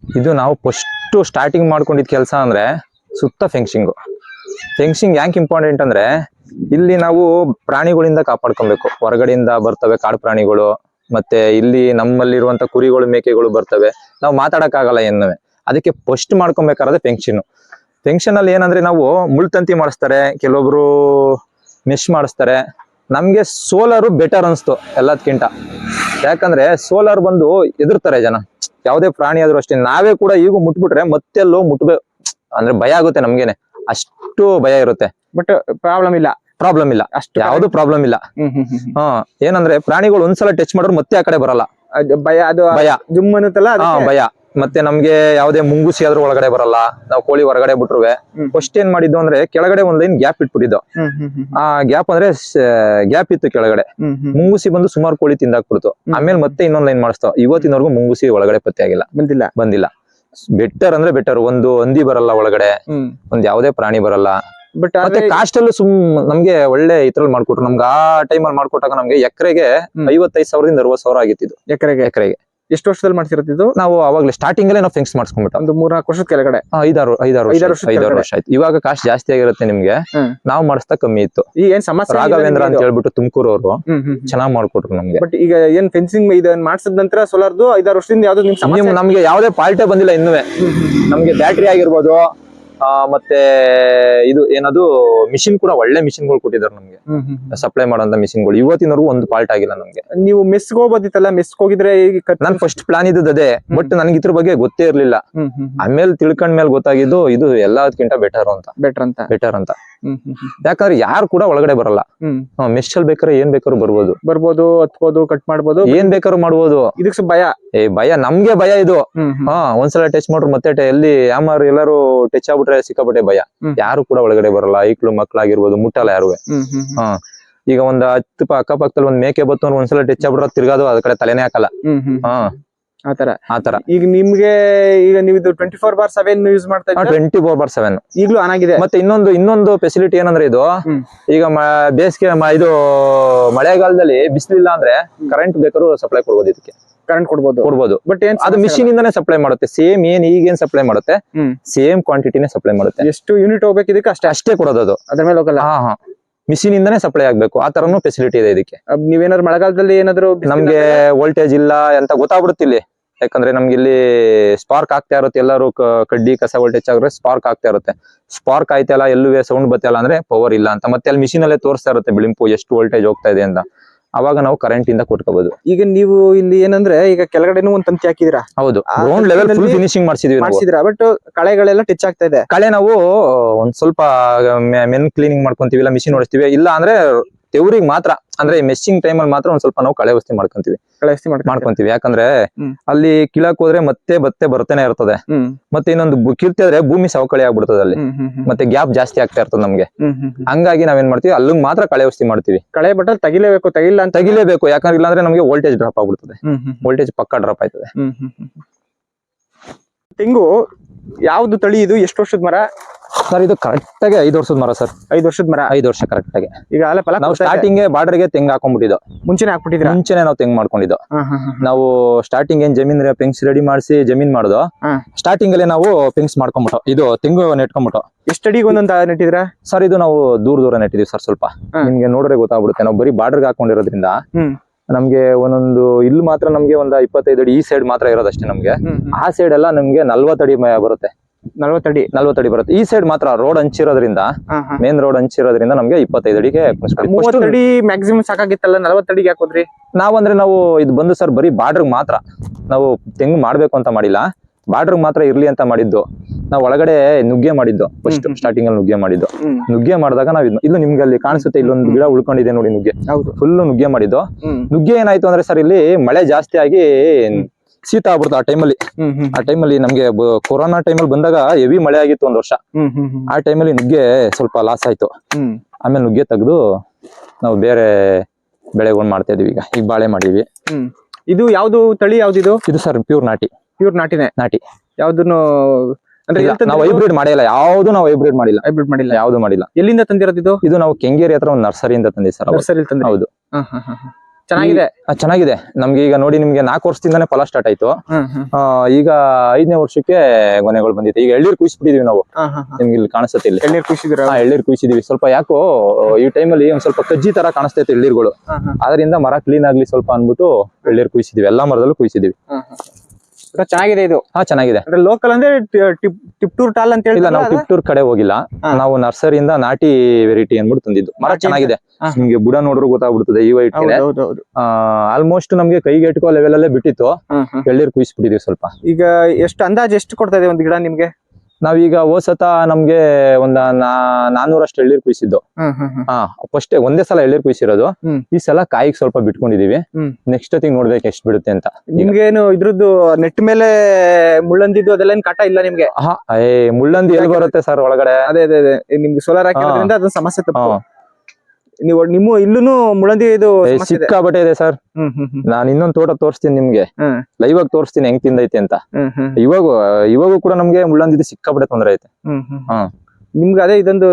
ಇದು ನಾವು first starting ಮಾಡ್ಕೊಂಡಿದ್ ಕೆಲಸ ಅಂದ್ರೆ ಸುತ್ತ ಫೆನ್ಸಿಂಗ್ ಯಾಕೆ ಇಂಪಾರ್ಟೆಂಟ್ ಅಂದ್ರೆ ಇಲ್ಲಿ ನಾವು ಪ್ರಾಣಿಗಳಿಂದ ಕಾಪಾಡ್ಕೊಬೇಕು. ಹೊರಗಡೆಯಿಂದ ಬರ್ತವೆ ಕಾಡು ಪ್ರಾಣಿಗಳು, ಮತ್ತೆ ಇಲ್ಲಿ ನಮ್ಮಲ್ಲಿರುವಂತ ಕುರಿಗಳು ಮೇಕೆಗಳು ಬರ್ತವೆ, ನಾವು ಮಾತಾಡಕ್ ಆಗಲ್ಲ ಎನ್ನುವೆ. ಅದಕ್ಕೆ ಫಸ್ಟ್ ಮಾಡ್ಕೊಬೇಕಾದ್ರೆ ಫೆನ್ಷನ್ ಅಲ್ಲಿ ಏನಂದ್ರೆ ನಾವು ಮುಳ್ತಂತಿ ಮಾಡಿಸ್ತಾರೆ, ಕೆಲವೊಬ್ರು ಮೆಶ್ ಮಾಡಿಸ್ತಾರೆ. ನಮ್ಗೆ ಸೋಲಾರು ಬೆಟರ್ ಅನ್ಸ್ತು ಎಲ್ಲದಕ್ಕಿಂತ. ಯಾಕಂದ್ರೆ ಸೋಲಾರ್ ಬಂದು ಎದುರ್ತಾರೆ ಜನ, ಯಾವುದೇ ಪ್ರಾಣಿ ಆದ್ರೂ ಅಷ್ಟೇ. ನಾವೇ ಕೂಡ ಈಗ ಮುಟ್ಬಿಟ್ರೆ ಮತ್ತೆಲ್ಲೋ ಅಂದ್ರೆ ಭಯ ಆಗುತ್ತೆ ನಮ್ಗೇನೆ, ಅಷ್ಟು ಭಯ ಇರುತ್ತೆ. ಬಟ್ ಪ್ರಾಬ್ಲಮ್ ಇಲ್ಲ ಅಷ್ಟು ಯಾವ್ದು ಪ್ರಾಬ್ಲಮ್ ಇಲ್ಲ. ಏನಂದ್ರೆ ಪ್ರಾಣಿಗಳು ಒಂದ್ಸಲ ಟಚ್ ಮಾಡಿದ್ರು ಮತ್ತೆ ಆ ಕಡೆ ಬರಲ್ಲ. ಭಯ ಜುಮ್ ಅನ್ನುತ್ತಲ್ಲ, ಭಯ. ಮತ್ತೆ ನಮ್ಗೆ ಯಾವ್ದೇ ಮುಂಗುಸಿ ಆದ್ರೂ ಒಳಗಡೆ ಬರಲ್ಲ. ನಾವು ಕೋಳಿ ಹೊರಗಡೆ ಬಿಟ್ರುವೆ ಫಸ್ಟ್ ಏನ್ ಮಾಡಿದ್ದು ಅಂದ್ರೆ ಕೆಳಗಡೆ ಒಂದ್ ಲೈನ್ ಗ್ಯಾಪ್ ಇಟ್ಬಿಟ್ಟಿದ್ದು. ಆ ಗ್ಯಾಪ್ ಅಂದ್ರೆ ಗ್ಯಾಪ್ ಇತ್ತು ಕೆಳಗಡೆ. ಮುಂಗುಸಿ ಬಂದು ಸುಮಾರು ಕೋಳಿ ತಿಂದಾಕ್ಬಿಡ್ತು. ಆಮೇಲೆ ಮತ್ತೆ ಇನ್ನೊಂದ್ ಲೈನ್ ಮಾಡಿಸ್ತಾವ. ಇವತ್ತಿನವರೆಗೂ ಮುಂಗುಸಿ ಒಳಗಡೆ ಪತ್ತೆ ಆಗಿಲ್ಲ, ಬಂದಿಲ್ಲ. ಬೆಟರ್ ಅಂದ್ರೆ ಬೆಟರ್. ಒಂದು ಹಂದಿ ಬರಲ್ಲ ಒಳಗಡೆ, ಒಂದ್ ಯಾವ್ದೇ ಪ್ರಾಣಿ ಬರಲ್ಲ. ಬಟ್ ಮತ್ತೆ ಕಾಸ್ಟ್ ಅಲ್ಲೂ ನಮ್ಗೆ ಒಳ್ಳೆ ಇದ್ರಲ್ಲಿ ಮಾಡ್ಕೊಟ್ರು. ನಮ್ಗೆ ಆ ಟೈಮಲ್ಲಿ ಮಾಡ್ಕೊಟ್ಟಾಗ ನಮ್ಗೆ ಎಕರೆಗೆ 55,000 60,000 ಆಗಿತ್ತು. ಎಕರೆಗೆ ಎಷ್ಟು ವರ್ಷದಲ್ಲಿ ಮಾಡ್ತಿರೋದು? ನಾವು ಅವಾಗಲೇ ಸ್ಟಾರ್ಟಿಂಗ್ ಅಲ್ಲೇ ನಾವು ಫಿಕ್ಸ್ ಮಾಡಿಸ್ಕೊಂಡ್ಬಿಟ್ಟು ಒಂದು 3-4 ವರ್ಷದ ಕೆಳಗಡೆ, 5-6 ವರ್ಷ ಆಯ್ತು. ಇವಾಗ ಕಾಸ್ಟ್ ಜಾಸ್ತಿ ಆಗಿರುತ್ತೆ ನಿಮ್ಗೆ, ನಾವು ಮಾಡಿಸ್ತಾ ಕಮ್ಮಿ ಇತ್ತು. ಈ ಏನ್ ಸಮಸ್ಯೆ ರಾಘವೇಂದ್ರ ಅಂತ ಹೇಳ್ಬಿಟ್ಟು ತುಮಕೂರು ಅವರು ಚೆನ್ನಾಗಿ ಮಾಡ್ಕೊಟ್ರು ನಮ್ಗೆ. ಬಟ್ ಈಗ ಏನ್ ಫೆನ್ಸಿಂಗ್ ಇದನ್ನ ಮಾಡಿಸಿದ ನಂತರ ಸೋಲಾರ್ದು 5-6 ವರ್ಷದಿಂದ ಯಾವ್ದು ನಮ್ಗೆ ಯಾವ್ದೇ ಫಾಲ್ಟೇ ಬಂದಿಲ್ಲ ಇನ್ನುವೆ. ನಮ್ಗೆ ಬ್ಯಾಟ್ರಿ ಆಗಿರ್ಬೋದು, ಮತ್ತೆ ಇದು ಏನದು ಮಿಷಿನ್ ಕೂಡ ಒಳ್ಳೆ ಮಿಷಿನ್ಗಳು ಕೊಟ್ಟಿದ್ದಾರೆ ನಮ್ಗೆ, ಸಪ್ಲೈ ಮಾಡೋಂತ ಮಿಷಿನ್ಗಳು. ಇವತ್ತಿನವರೆಗೂ ಒಂದು ಫಾಲ್ಟ್ ಆಗಿಲ್ಲ ನಮ್ಗೆ. ನೀವು ಮೆಸ್ಗೆ ಹೋಗ್ಬೋದಿತ್ತಲ್ಲ, ಮೆಸ್ಗೆ ಹೋಗಿದ್ರೆ ನನ್ ಫಸ್ಟ್ ಪ್ಲಾನ್ ಇದ್ದದ್ದು ಅದೇ. ಬಟ್ ನನ್ಗೆ ಇದ್ರ ಬಗ್ಗೆ ಗೊತ್ತೇ ಇರ್ಲಿಲ್ಲ. ಆಮೇಲೆ ತಿಳ್ಕೊಂಡ್ಮೇಲೆ ಗೊತ್ತಾಗಿದ್ದು ಇದು ಎಲ್ಲದಕ್ಕಿಂತ ಬೆಟರ್ ಅಂತ. ಯಾಕಂದ್ರೆ ಯಾರು ಕೂಡ ಒಳಗಡೆ ಬರಲ್ಲ. ಮೆಶ್ ಅಲ್ಲಿ ಬೇಕಾದ್ರೆ ಏನ್ ಬೇಕಾದ್ರೂ ಬರ್ಬೋದು, ಹತ್ಬೋದು, ಕಟ್ ಮಾಡ್ಬೋದು, ಏನ್ ಬೇಕಾದ್ರೂ ಮಾಡ್ಬೋದು. ಇದಕ್ಕೆ ಭಯ ನಮ್ಗೆ ಭಯ ಇದು. ಒಂದ್ಸಲ ಟಚ್ ಮಾಡ್ರು ಮತ್ತೆ ಎಲ್ಲಿ ಯಾಮಾರು ಎಲ್ಲಾರು ಟಚ್ ಆಗ್ಬಿಟ್ರೆ ಸಿಕ್ಕಾಪಟ್ಟೆ ಭಯ. ಯಾರು ಕೂಡ ಒಳಗಡೆ ಬರಲ್ಲ. ಐಕ್ಳು ಮಕ್ಳಾಗಿರ್ಬೋದು ಮುಟ್ಟಲ್ಲ ಯಾರುವೆ. ಈಗ ಒಂದ್ 10 ಅಕ್ಕಪಕ್ಕದಲ್ಲಿ ಒಂದ್ ಮೇಕೆ ಬತ್ತು ಒಂದ್ಸಲ ಟಚ್ ಆಗ್ಬಿಟ್ರೆ ತಿರ್ಗಾದು ಅದ್ ಕಡೆ ತಲೆನೇ ಹಾಕಲ್ಲ. ಆತರ ಈಗ ನಿಮ್ಗೆ ಈಗ ನೀವು 24/7 ಯೂಸ್ ಮಾಡ್ತಾ ಇದ್ದೀರಾ? 24/7 ಈಗಲೂ ಆನ್ ಆಗಿದೆ. ಮತ್ತೆ ಇನ್ನೊಂದು ಫೆಸಿಲಿಟಿ ಏನಂದ್ರೆ ಇದು, ಈಗ ಬೇಸಿಗೆ ಇದು ಮಳೆಗಾಲದಲ್ಲಿ ಬಿಸಿಲಿಲ್ಲ ಅಂದ್ರೆ ಕರೆಂಟ್ ಬೇಕಾದ್ರೂ ಸಪ್ಲೈ ಕೊಡ್ಬೋದು. ಇದಕ್ಕೆ ಕರೆಂಟ್ ಕೊಡ್ಬೋದು. ಬಟ್ ಅದು ಮಿಷಿನ್ ಇಂದಾನೆ ಸಪ್ಲೈ ಮಾಡುತ್ತೆ. ಸೇಮ್ ಈಗೇನ್ ಸಪ್ಲೈ ಮಾಡುತ್ತೆ ಸೇಮ್ ಕ್ವಾಂಟಿಟಿನೇ ಸಪ್ಲೈ ಮಾಡುತ್ತೆ. ಎಷ್ಟು ಯೂನಿಟ್ ಹೋಗ್ಬೇಕು ಇದಕ್ಕೆ ಅಷ್ಟೇ ಕೊಡೋದು. ಅದು ಅದ್ರ ಮೇಲೆ ಹೋಗಲ್ಲ. ಮಿಷಿನ್ ಇಂದಾನೆ ಸಪ್ಲೈ ಆಗ್ಬೇಕು. ಆ ತರನು ಫೆಸಿಲಿಟಿ ಇದೆ ಇದಕ್ಕೆ. ನೀವೇನಾದ್ರು ಮಳೆಗಾಲದಲ್ಲಿ ಏನಾದ್ರು ನಮ್ಗೆ ವೋಲ್ಟೇಜ್ ಇಲ್ಲ ಅಂತ ಗೊತ್ತಾಗ್ಬಿಡುತ್ತೆ ಇಲ್ಲಿ. ಯಾಕಂದ್ರೆ ನಮ್ಗೆ ಇಲ್ಲಿ ಸ್ಪಾರ್ಕ್ ಆಗ್ತಾ ಇರುತ್ತೆ. ಎಲ್ಲರೂ ಕಡ್ಡಿ ಕಸ ವೋಲ್ಟೇಜ್ ಆಗಿದ್ರೆ ಸ್ಪಾರ್ಕ್ ಆಗ್ತಾ ಇರುತ್ತೆ. ಸ್ಪಾರ್ಕ್ ಆಯ್ತಲ್ಲ, ಎಲ್ಲೂ ಸೌಂಡ್ ಬತ್ತಲ್ಲ ಅಂದ್ರೆ ಪವರ್ ಇಲ್ಲ ಅಂತ. ಮತ್ತೆ ಅಲ್ಲಿ ಮಿಷಿನ್ ಅಲ್ಲೇ ತೋರಿಸ್ತಾ ಇರುತ್ತೆ ಬಿಳಿಂಪು ಎಷ್ಟು ವೋಲ್ಟೇಜ್ ಹೋಗ್ತಾ ಇದೆ ಅಂತ. ಅವಾಗ ನಾವು ಕರೆಂಟ್ ಇಂದ ಕೊಟ್ಕೋಬಹುದು. ಈಗ ನೀವು ಇಲ್ಲಿ ಏನಂದ್ರೆ ಈಗ ಕೆಳಗಡೆನೂ ಒಂದ್ ತಂತಿ ಹಾಕಿದಿರಾ? ಹೌದು, ಗ್ರೌಂಡ್ ಲೆವೆಲ್ ಫುಲ್ ಫಿನಿಶಿಂಗ್ ಮಾಡ್ಸಿದಿರಾ. ಬಟ್ ಕಳೆಗಳೆಲ್ಲ ಟಚ್ ಆಗ್ತಾ ಇದೆ. ಕಳೆ ನಾವು ಒಂದ್ ಸ್ವಲ್ಪ ಮೆನ್ ಕ್ಲೀನಿಂಗ್ ಮಾಡ್ಕೊಂತೀವಿ, ಇಲ್ಲ ಮಿಷಿನ್ ಓಡಿಸ್ತೀವಿ. ಇಲ್ಲ ಅಂದ್ರೆ ತೆವ್ರಿಗೆ ಮಾತ್ರ, ಅಂದ್ರೆ ಮೆಸ್ಸಿಂಗ್ ಟೈಮ್ ಅಲ್ಲಿ ಮಾತ್ರ ಒಂದ್ ಸ್ವಲ್ಪ ನಾವು ಕಳೆ ಔಷಧಿ ಮಾಡ್ಕೊಂತೀವಿ. ಯಾಕಂದ್ರೆ ಅಲ್ಲಿ ಕಿಳಕ್ ಹೋದ್ರೆ ಮತ್ತೆ ಬರ್ತೇನೆ ಇರ್ತದೆ. ಮತ್ತೆ ಇನ್ನೊಂದು ಕಿಳ್ತಿದ್ರೆ ಭೂಮಿ ಸವಕಳಿ ಆಗ್ಬಿಡ್ತದೆ ಅಲ್ಲಿ. ಮತ್ತೆ ಗ್ಯಾಪ್ ಜಾಸ್ತಿ ಆಗ್ತಾ ಇರ್ತದೆ ನಮ್ಗೆ. ಹಂಗಾಗಿ ನಾವೇನ್ ಮಾಡ್ತೀವಿ, ಅಲ್ಲಿಗೆ ಮಾತ್ರ ಕಳೆ ಔಷಧಿ ಮಾಡ್ತೀವಿ. ಕಳೆ ಬಟ್ಟಲ್ ತೆಗಿಲೇಬೇಕು. ಯಾಕಂದ್ರೆ ಇಲ್ಲಾಂದ್ರೆ ನಮ್ಗೆ ವೋಲ್ಟೇಜ್ ಡ್ರಾಪ್ ಆಗ್ಬಿಡ್ತದೆ. ವೋಲ್ಟೇಜ್ ಪಕ್ಕ ಡ್ರಾಪ್ ಆಯ್ತದೆ. ತೆಂಗು ಯಾವ್ದು ತಳಿ ಇದು? ಎಷ್ಟು ವರ್ಷದ ಮರ ಸರ್? ಇದು ಕರೆಕ್ಟ್ ಆಗಿ 5 ವರ್ಷದ ಮರ ಸರ್. 5 ವರ್ಷದ ಮರ. 5 ವರ್ಷ ಕರೆಕ್ಟ್ ಆಗಿ. ಈಗ ನಾವು ಸ್ಟಾರ್ಟಿಂಗ್ ಬಾರ್ಡರ್ಗೆ ತೆಂಗ್ ಹಾಕೊಂಡ್ಬಿಟ್ಟಿದ್ದು. ಮುಂಚೆನೆ ನಾವು ತೆಂಗ್ ಮಾಡ್ಕೊಂಡಿದ್ದು. ನಾವು ಸ್ಟಾರ್ಟಿಂಗ್ ಏನ್ ಜಮೀನ್ ಪೆಂಕ್ಸ್ ರೆಡಿ ಮಾಡಿಸಿ ಜಮೀನ್ ಮಾಡುದು. ಸ್ಟಾರ್ಟಿಂಗ್ ಅಲ್ಲಿ ನಾವು ಪೆಂಕ್ಸ್ ಮಾಡ್ಕೊಂಡ್ಬಿಟ್ಟು ಇದು ತೆಂಗು ನೆಟ್ಕೊಂಡ್ಬಿಟ್ಟು. ಎಷ್ಟು ಅಡಿಗೆ ಒಂದೊಂದು ನೆಟ್ಟಿದ್ರ ಸರ್? ಇದು ನಾವು ದೂರ ನೆಟ್ಟಿದೀವಿ ಸರ್. ಸ್ವಲ್ಪ ನಿಮ್ಗೆ ನೋಡ್ರೆ ಗೊತ್ತಾಗ್ಬಿಡುತ್ತೆ. ನಾವು ಬರೀ ಬಾರ್ಡರ್ಗೆ ಹಾಕೊಂಡಿರೋದ್ರಿಂದ ನಮ್ಗೆ ಒಂದೊಂದು ಇಲ್ಲಿ ಮಾತ್ರ ನಮ್ಗೆ ಒಂದ್ 25 ಅಡಿ ಈ ಸೈಡ್ ಮಾತ್ರ ಇರೋದಷ್ಟೇ ನಮ್ಗೆ. ಆ ಸೈಡ್ ಎಲ್ಲ ನಮ್ಗೆ 40 ಅಡಿ ಬರುತ್ತೆ. 40 ಅಡಿ ಬರುತ್ತೆ. ಈ ಸೈಡ್ ಮಾತ್ರ ರೋಡ್ ಹಂಚಿರೋದ್ರಿಂದ, ಮೇನ್ ರೋಡ್ ಹಂಚಿರೋದ್ರಿಂದ ನಮ್ಗೆ 25 ಅಡಿಗೆ 30 ಅಡಿ ಮ್ಯಾಕ್ಸಿಮಮ್ ಸಾಕಾಗಿತ್ತಲ್ಲ. 40 ಅಡಿಗೆ ಯಾಕೋದ್ರಿ? ನಾವು ಇದು ಬಂದು ಸರ್ ಬರೀ ಬಾರ್ಡರ್ ಮಾತ್ರ ನಾವು ತೆಂಗು ಮಾಡ್ಬೇಕು ಅಂತ ಮಾಡಿಲ್ಲ. ಬಾರ್ಡರ್ ಮಾತ್ರ ಇರ್ಲಿ ಅಂತ ಮಾಡಿದ್ದು. ನಾವು ಒಳಗಡೆ ನುಗ್ಗೆ ಮಾಡಿದ್ದು. ಫಸ್ಟ್ ಸ್ಟಾರ್ಟಿಂಗ್ ಅಲ್ಲಿ ನುಗ್ಗೆ ಮಾಡಿದಾಗ ನಾವು ಇದು ನಿಮ್ಗೆ ಅಲ್ಲಿ ಕಾಣಿಸುತ್ತೆ, ಇಲ್ಲೊಂದು ಗಿಡ ಉಳ್ಕೊಂಡಿದೆ ನೋಡಿ, ನುಗ್ಗೆ. ಫುಲ್ ನುಗ್ಗೆ ಮಾಡಿದ್ದು. ನುಗ್ಗೆ ಏನಾಯ್ತು ಅಂದ್ರೆ ಸರ್, ಇಲ್ಲಿ ಮಳೆ ಜಾಸ್ತಿ ಆಗಿ ಶೀತ ಆಗ್ಬಿಡ್ತು ಆ ಟೈಮಲ್ಲಿ ನಮ್ಗೆ ಕೊರೋನಾ ಟೈಮಲ್ಲಿ ಬಂದಾಗ ಹೆವಿ ಮಳೆ ಆಗಿತ್ತು ಒಂದ್ ವರ್ಷ. ಆ ಟೈಮಲ್ಲಿ ನುಗ್ಗೆ ಸ್ವಲ್ಪ ಲಾಸ್ ಆಯ್ತು. ಆಮೇಲೆ ನುಗ್ಗೆ ತೆಗೆದು ನಾವು ಬೇರೆ ಬೆಳೆಗಳು ಮಾಡ್ತಾ ಇದೀವಿ. ಈಗ ಬಾಳೆ ಮಾಡಿದ್ವಿ. ಇದು ಯಾವ್ದು ತಳಿ? ಯಾವ್ದು ಇದು ಸರ್? ಪ್ಯೂರ್ ನಾಟಿ. ಯಾವ್ದನ್ನು ಅಂದ್ರೆ ನಾವು ಹೈಬ್ರಿಡ್ ಮಾಡಿಲ್ಲ. ಯಾವ್ದು ನಾವು ಹೈಬ್ರಿಡ್ ಮಾಡಿಲ್ಲ. ಯಾವ್ದು ಮಾಡಿಲ್ಲ. ಎಲ್ಲಿಂದ ತಂದಿರೋದು? ಇದು ನಾವು ಕೆಂಗೇರಿ ಹತ್ರ ಒಂದು ನರ್ಸರಿಯಿಂದ ತಂದಿ ಸರ್. ಹೌದು. ಚೆನ್ನಾಗಿದೆ. ಚೆನ್ನಾಗಿದೆ. ನಮ್ಗೆ ಈಗ ನೋಡಿ ನಿಮ್ಗೆ 4 ವರ್ಷದಿಂದಾನೇ ಫಲ ಸ್ಟಾರ್ಟ್ ಆಯ್ತು. ಈಗ 5ನೇ ವರ್ಷಕ್ಕೆ ಗೊನೆಗಳು ಬಂದಿದೆ. ಈಗ ಎಳ್ಳೀರ್ ಕುಯ್ಸ್ಬಿಟ್ಟಿದೀವಿ ನಾವು. ನಿಮ್ಗೆ ಇಲ್ಲಿ ಕಾಣಿಸುತ್ತೆ ಇಲ್ಲಿ ಎಳ್ನೀರ್ ಖುಷಿದಿರ. ಎಳ್ಳೀರ್ ಕುಯ್ಸಿದೀವಿ. ಸ್ವಲ್ಪ ಯಾಕೋ ಈ ಟೈಮಲ್ಲಿ ಒಂದ್ ಸ್ವಲ್ಪ ಕಜ್ಜಿ ತರ ಕಾಣಿಸ್ತೈತೆ ಎಳ್ಳೀರ್ಗಳು. ಅದರಿಂದ ಮರ ಕ್ಲೀನ್ ಆಗ್ಲಿ ಸ್ವಲ್ಪ ಅನ್ಬಿಟ್ಟು ಎಳ್ಳೀರ್ ಕುಯ್ಸಿದೀವಿ. ಎಲ್ಲಾ ಮರದಲ್ಲೂ ಕುಯ್ಸಿದೀವಿ. ಚೆನ್ನಾಗಿದೆ ಇದು. ಚೆನ್ನಾಗಿದೆ. ಅಂದ್ರೆ ಲೋಕಲ್ ಅಂದ್ರೆ ಟಿಪ್ಟೂರ್ ಟಾಲ್ ಅಂತ ಇಲ್ಲ, ಹೇಳಿ ನಾವು ಟಿಪ್ಟೂರ್ ಕಡೆ ಹೋಗಿಲ್ಲ. ನಾವು ನರ್ಸರಿಯಿಂದ ನಾಟಿ ವೆರೈಟಿ ಅನ್ಬಿಟ್ಟು ತಂದಿದ್ದು. ಮರ ಚೆನ್ನಾಗಿದೆ. ನಿಮ್ಗೆ ಬುಡ ನೋಡ್ರು ಗೊತ್ತಾಗ್ಬಿಡ್ತದೆ ಈ ವೈಟ್ ಗೆ. ಆಲ್ಮೋಸ್ಟ್ ನಮ್ಗೆ ಕೈಗೆ ಎಟ್ಕೋ ಲೆವೆಲ್ ಅಲ್ಲೇ ಬಿಟ್ಟಿತ್ತು. ಎಳ್ಳೀರ್ ಕುಯ್ಸ್ಬಿಟ್ಟಿದೀವಿ ಸ್ವಲ್ಪ. ಈಗ ಎಷ್ಟು ಅಂದಾಜ್ ಎಷ್ಟು ಕೊಡ್ತಾ ಇದೆ ಒಂದ್ ಗಿಡ ನಿಮ್ಗೆ? ನಾವೀಗ ಹೋಸತ ನಮ್ಗೆ ಒಂದ 400 ಅಷ್ಟು ಎಳ್ಳೀರ್ ಕುಯ್ಸಿದ್ದು. ಫಸ್ಟ್ ಒಂದೇ ಸಲ ಎಳ್ಳೀರ್ ಕುಯ್ಸಿರೋದು. ಈ ಸಲ ಕಾಯಿಗೆ ಸ್ವಲ್ಪ ಬಿಟ್ಕೊಂಡಿದೀವಿ. ನೆಕ್ಸ್ಟ್ ತಿಂಗ್ ನೋಡ್ಬೇಕು ಎಷ್ಟ್ ಬಿಡುತ್ತೆ ಅಂತ. ನಿಮ್ಗೇನು ಇದ್ರದ್ದು ನೆಟ್ ಮೇಲೆ ಮುಳ್ಳಂದಿದ್ದು ಅದೆಲ್ಲ ಏನ್ ಕಾಟ ಇಲ್ಲ ನಿಮ್ಗೆ? ಮುಳ್ಳಂದಿ ಎಲ್ಲಿ ಬರುತ್ತೆ ಸರ್ ಒಳಗಡೆ? ಅದೇ ನಿಮ್ಗೆ ಸೋಲಾರ್ ಹಾಕಿರೋದ್ರಿಂದ ಅದನ್ನ ಸಮಸ್ಯೆ ತಪ್ಪು. ನೀವು ಇಲ್ಲೂ ಮುಳ್ಳಂದಿ ಇದು ಸಿಕ್ಕಾಬಟ್ಟೆ ಇದೆ ಸರ್. ನಾನ್ ಇನ್ನೊಂದ್ ತೋಟ ತೋರಿಸ್ತೀನಿ ನಿಮ್ಗೆ. ಲೈವ್ ಆಗಿ ತೋರಿಸ್ತೀನಿ ಹೆಂಗ್ ತಿಂದೈತೆ ಅಂತ. ಇವಾಗೂ ಕೂಡ ನಮ್ಗೆ ಮುಳ್ಳಂದಿ ಸಿಕ್ಕಾಬಟ್ಟೆ ತೊಂದ್ರೆ ಐತೆ. ನಿಮ್ಗೆ ಅದೇ ಇದೊಂದು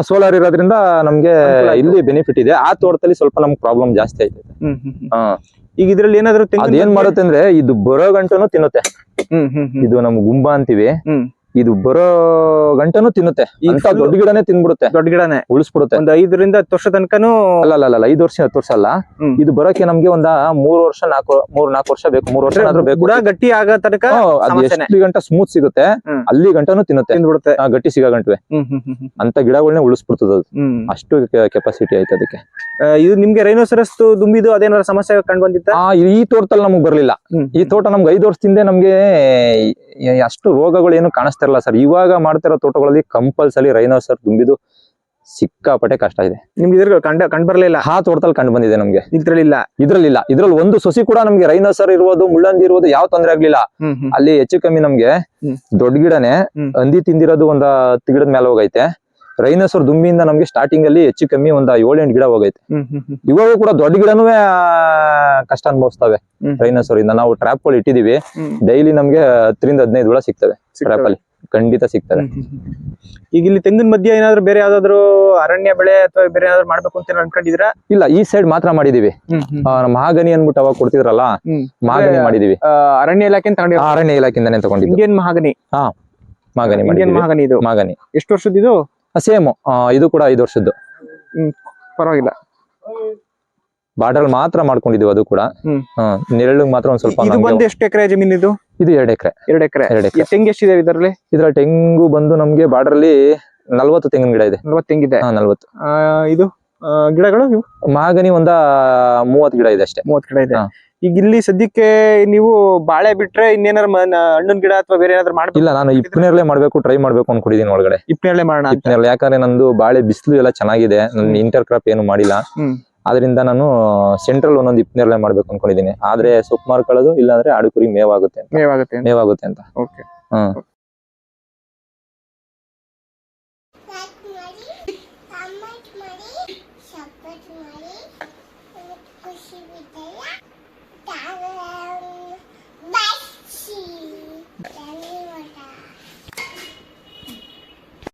ಸೋಲಾರ್ ಇರೋದ್ರಿಂದ ನಮ್ಗೆ ಇಲ್ಲಿ ಬೆನಿಫಿಟ್ ಇದೆ. ಆ ತೋಟದಲ್ಲಿ ಸ್ವಲ್ಪ ನಮ್ಗೆ ಪ್ರಾಬ್ಲಮ್ ಜಾಸ್ತಿ ಐತೆ. ಈಗ ಇದ್ರಲ್ಲಿ ಏನಾದ್ರು ಅದೇನ್ ಮಾಡುತ್ತೆ ಅಂದ್ರೆ ಇದು ಬರೋ ಗಂಟನು ತಿನ್ನುತ್ತೆ. ಇದು ನಮ್ ಗುಂಬ ಅಂತೀವಿ. ಇದು ಬರೋ ಗಂಟನು ತಿನ್ನುತ್ತೆ. ಅಂತ ದೊಡ್ಡ ಗಿಡನೇ ತಿನ್ಬಿಡುತ್ತೆ. ದೊಡ್ಡ ಗಿಡನೇ ಉಳಿಸ್ಬಿಡುತ್ತೆ. ಒಂದ್ 5ರಿಂದ 10 ವರ್ಷ ತನಕನು. ಅಲ್ಲ 5 ವರ್ಷ 10 ವರ್ಷ ಅಲ್ಲ. ಇದು ಬರೋಕೆ ನಮ್ಗೆ ಒಂದ 3 ವರ್ಷ 4 ವರ್ಷ ಬೇಕು. 3 ವರ್ಷ ಆದ್ರೂ ಬೇಕು. ಗುಡ ಗಟ್ಟಿ ಆಗೋ ತನಕ ಎಷ್ಟು ಗಂಟ ಸ್ಮೂತ್ ಸಿಗುತ್ತೆ ಅಲ್ಲಿ ಗಂಟನು ತಿನ್ನುತ್ತೆ. ಗಟ್ಟಿ ಸಿಗೋ ಗಂಟವೆ ಅಂತ ಗಿಡಗಳನ್ನೇ ಉಳಿಸ್ಬಿಡ್ತದ. ಅಷ್ಟು ಕೆಪಾಸಿಟಿ ಐತೆ ಅದಕ್ಕೆ. ಇದು ನಿಮ್ಗೆ ರೈನೋಸರಸ್ ದುಂಬಿದು ಅದೇನಾರ ಸಮಸ್ಯೆ ಕಂಡು ಬಂದಿತ್ತ? ಈ ತೋಟದಲ್ಲಿ ನಮಗ್ ಬರ್ಲಿಲ್ಲ. ಈ ತೋಟ ನಮ್ಗೆ 5 ವರ್ಷದಿಂದ ನಮ್ಗೆ ಅಷ್ಟು ರೋಗಗಳು ಏನು ಕಾಣಿಸ್ತಿರಲ್ಲ ಸರ್. ಇವಾಗ ಮಾಡ್ತಿರೋ ತೋಟಗಳಲ್ಲಿ ಕಂಪಲ್ಸರಿ ರೈನೋಸರ್ ದುಂಬಿದು ಸಿಕ್ಕಾಪಟ್ಟೆ ಕಷ್ಟ ಇದೆ. ನಿಮ್ಗೆ ಇದ್ರ ಕಂಡು ಬರ್ಲಿಲ್ಲ? ಆ ತೋಟದಲ್ಲಿ ಕಂಡು ಬಂದಿದೆ ನಮ್ಗೆ. ಇದ್ರಲ್ಲಿ ಒಂದು ಸೊಸಿ ಕೂಡ ನಮ್ಗೆ ರೈನೋಸರ್ ಇರ್ಬೋದು ಮುಳ್ಳಂದಿ ಇರ್ಬೋದು ಯಾವ ತೊಂದ್ರೆ ಆಗ್ಲಿಲ್ಲ. ಅಲ್ಲಿ ಹೆಚ್ಚು ಕಮ್ಮಿ ನಮ್ಗೆ ದೊಡ್ಡ ಗಿಡನೇ ಹಂದಿ ತಿಂದಿರೋದು ಒಂದ್ 10 ಗಿಡದ ಮೇಲೆ ಹೋಗೈತೆ. ರೈನೋಸರ್ ದುಂಬಿಯಿಂದ ನಮ್ಗೆ ಸ್ಟಾರ್ಟಿಂಗ್ ಅಲ್ಲಿ ಹೆಚ್ಚು ಕಮ್ಮಿ ಒಂದ್ 7-8 ಗಿಡ ಹೋಗೈತೆ. ಇವಾಗ ಕೂಡ ದೊಡ್ಡ ಗಿಡನೂ ಕಷ್ಟ ಅನುಭವಿಸ್ತವೆ ರೈನೋಸರ್ ಇಂದ. ನಾವು ಟ್ರ್ಯಾಪ್ ಗಳು ಇಟ್ಟಿದೀವಿ. ಡೈಲಿ ನಮ್ಗೆ 10ರಿಂದ 15 ಹುಳ ಸಿಗ್ತವೆ ಟ್ರ್ಯಾಪ್ ಅಲ್ಲಿ. ಖಂಡಿತ ಸಿಗ್ತವೆ. ಈಗ ಇಲ್ಲಿ ತೆಂಗಿನ ಮಧ್ಯ ಏನಾದ್ರು ಬೇರೆ ಯಾವ್ದಾದ್ರು ಅರಣ್ಯ ಬೆಳೆ ಅಥವಾ ಬೇರೆ ಏನಾದ್ರು ಮಾಡ್ಬೇಕು ಅಂತ ಅನ್ಕೊಂಡಿದೀರಾ? ಇಲ್ಲ, ಈ ಸೈಡ್ ಮಾತ್ರ ಮಾಡಿದೀವಿ. ಮಹಾಗನಿ ಅನ್ಬಿಟ್ಟು ಅವಾಗ ಕೊಡ್ತಿದ್ರಲ್ಲ, ಮಹಾಗನಿ ಮಾಡಿದೀವಿ. ಅರಣ್ಯ ಇಲಾಖೆ ಅರಣ್ಯ ಇಲಾಖೆಯಿಂದಾನೆ ತಗೊಂಡಿದ್ವಿ. Indian mahogany. ಮಹಾಗನಿ ಮಹಾಗನಿ ಇದು ಮಹಾಗನಿ. ಎಷ್ಟು ವರ್ಷದ ಇದು? ಸೇಮ್ ಇದು ಕೂಡ 5 ವರ್ಷದ್ದು. ಪರವಾಗಿಲ್ಲ. ಬಾರ್ಡರ್ ಮಾತ್ರ ಮಾಡ್ಕೊಂಡಿದೀವಿ. ಅದು ಕೂಡ ನೆರಳು ಮಾತ್ರ ಒಂದ್ ಸ್ವಲ್ಪ. ಎಷ್ಟು ಎಕರೆ ಜಮೀನ್ ಇದು? ಇದು 2 ಎಕರೆ. 2 ಎಕರೆ. ತೆಂಗು ಎಷ್ಟಿದೆ ಇದರಲ್ಲಿ? ಇದ್ರಲ್ಲಿ ತೆಂಗು ಬಂದು ನಮ್ಗೆ ಬಾರ್ಡರ್ ಅಲ್ಲಿ 40 ತೆಂಗಿನ ಗಿಡ ಇದೆ. 40 ತೆಂಗಿದೆ. 40. ಇದು ಗಿಡಗಳು ಮಹಾಗನಿ ಒಂದ 30 ಗಿಡ ಇದೆ ಅಷ್ಟೇ. 30 ಗಿಡ ಇದೆ. ಈಗ ಇಲ್ಲಿ ಸದ್ಯಕ್ಕೆ ನೀವು ಬಾಳೆ ಬಿಟ್ರೆ ಇನ್ನೇನಾರ ಹಣ್ಣಿನ ಗಿಡ ಅಥವಾ ಬೇರೆ ಏನಾದ್ರು ಮಾಡ್ಬೇಕು? ಇಲ್ಲ, ನಾನು ಇಪ್ಪನೇರಳೆ ಮಾಡ್ಬೇಕು ಟ್ರೈ ಮಾಡ್ಬೇಕು ಅನ್ಕೊಂಡಿದೀನಿ ಒಳಗಡೆ. ಇಪ್ಪನೇರಳೆ ಮಾಡೋಣ. ಯಾಕಂದ್ರೆ ನಂದು ಬಾಳೆ ಬಿಸಿಲು ಎಲ್ಲ ಚೆನ್ನಾಗಿದೆ. ನನ್ ಇಂಟರ್ ಕ್ರಾಪ್ ಏನು ಮಾಡಿಲ್ಲ. ಅದರಿಂದ ನಾನು ಸೆಂಟ್ರಲ್ ಒಂದೊಂದು ಇಪ್ಪನೇರಳೆ ಮಾಡ್ಬೇಕು ಅನ್ಕೊಂಡಿದೀನಿ. ಆದ್ರೆ ಸೊಪ್ಪು ಮಾರ್ಕೊಳ್ಳೋದು, ಇಲ್ಲಾಂದ್ರೆ ಆಡು ಕುರಿ ಮೇವಾಗುತ್ತೆ ಅಂತ.